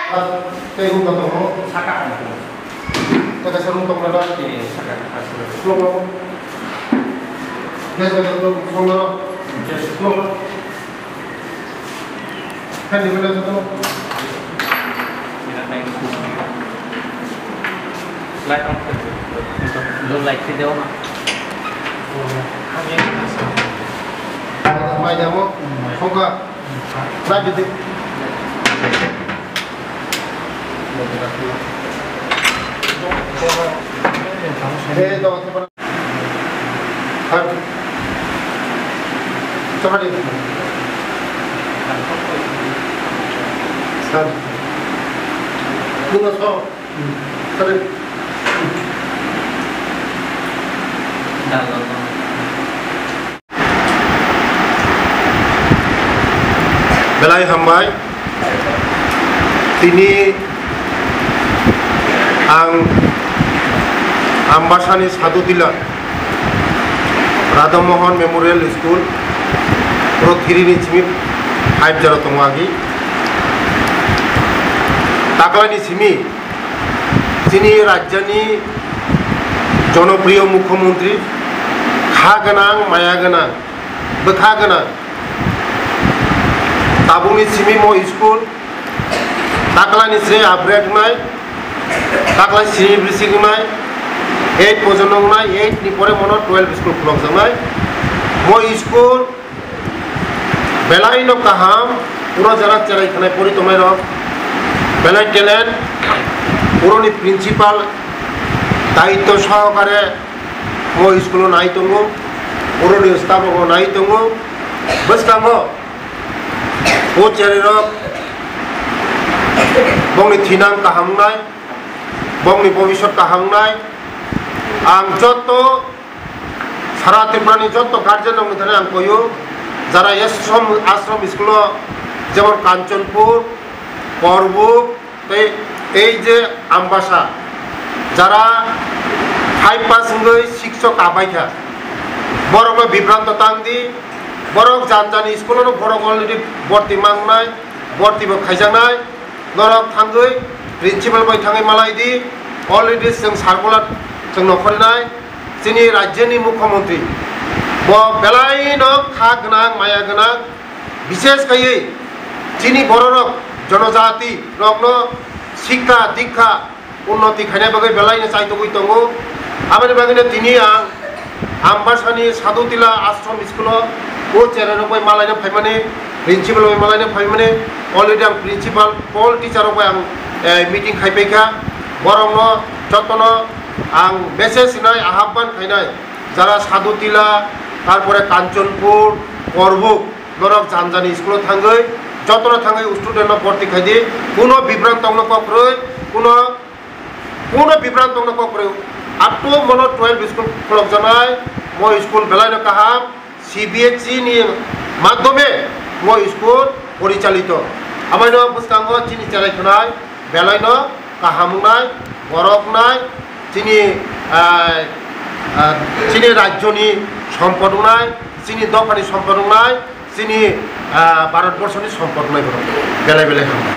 Kayak gue kata mau Saka. kita seru untuk mereka. Saka. Slow. Guys, kita slow. Slow. Kan di mana itu? Light on. Belum light video mah. Mai jamu. Semoga lanjut deh. Coba deh. Sekarang. Bunga so. Sekarang. Dalam. Belai hambai. Tini ang Ambasani Sadutila Radha Mohan Memorial School Prothirini Chimi 50 Tongwagi Taklani Chimi Chini Rajyani Jonopriyo Mukhyamantri Kha Ganang Maya Ganang Bekha Ganang Tabungni Chimi Mo School Taklani Sre Upgrade Mai Taklani Sri Brisik Mai 8 পর্যন্ত নাই 8 নি পরে মনো 12 school block জামাই মই school বেলাইনো কাহাম পুরো যারা চালাই খানে পরি তোমার বেলাই ট্যালেন্ট পুরোনি প্রিন্সিপাল দায়িত্ব সহকারে মই স্কুল নাই তঙ্গো পুরোনি স্টাফ নাই তঙ্গো বসকামো ও চেরের বংনি থিনাং কাহাম নাই বংনি ভবিষ্যৎ কাহাম নাই Ang joto Sara Triprani joto guardian ng mutane ang koyo jara ashram school jemon Kanchanpur Porbuk এই যে Ambasa jara 5 pass ngoi শিক্ষক আবাইখা বরং বিভ্রান্ত তাংদি বরং জানজানি স্কুলনো বরং অলরেডি ভর্তি মাংনাই ভর্তি খাইজানাই নরক থাঙ্গই প্রিন্সিপাল বাই থাঙ্গই মালাইদি অলরেডি जों सार्कुलार जों नखरनाय जोंनि राज्योनि मुख्यमंत्री बेलायनो खा गोनां माया गोनां बिसेसयै जोंनि बर' जनजाति रकनो शिक्षा दीक्षा उन्नति खायनाय बागै बेलायनो चाइतगै दङ आबानि बागैनो दिनै आं आम्बासानि सादुतिला आश्रम स्कुल ओ चेरेनो बाय मालायनो फायमाने प्रिन्सिपाल बाय मालायनो फायमाने अलरेडि आं प्रिन्सिपाल अल टीचार बाय आं मिटिं खायबायखा बरंनो जतनो आं मेसेज होनाय आह्वान खायनाय যারা সাদুতিলা তারপরে কাঞ্চনপুর করবুক নরক জানজানি স্কুল থাঙ্গৈ যতনা থাঙ্গৈ স্টুডেন্ট ভর্তি খাইদি কোনো বিভ্রান্ত কক্রই কোনো বিভ্রান্ত কক্রই আপ টু মনো 12 স্কুল ব্লক জানাই মই স্কুল বেলাইনো কাহাম সিবিএসই নি মাধ্যমে মই স্কুল পরিচালিত আমাইনো বুসকাঙ্গ চিনি চালাইখনাই বেলাইনো কাহামনাই বরকনাই চিনি চিনি রাজ্যনি সম্পদ নাই চিনি দফানি সম্পদ নাই চিনি ভারতবর্ষনি সম্পদ নাই বেলায় বেলায়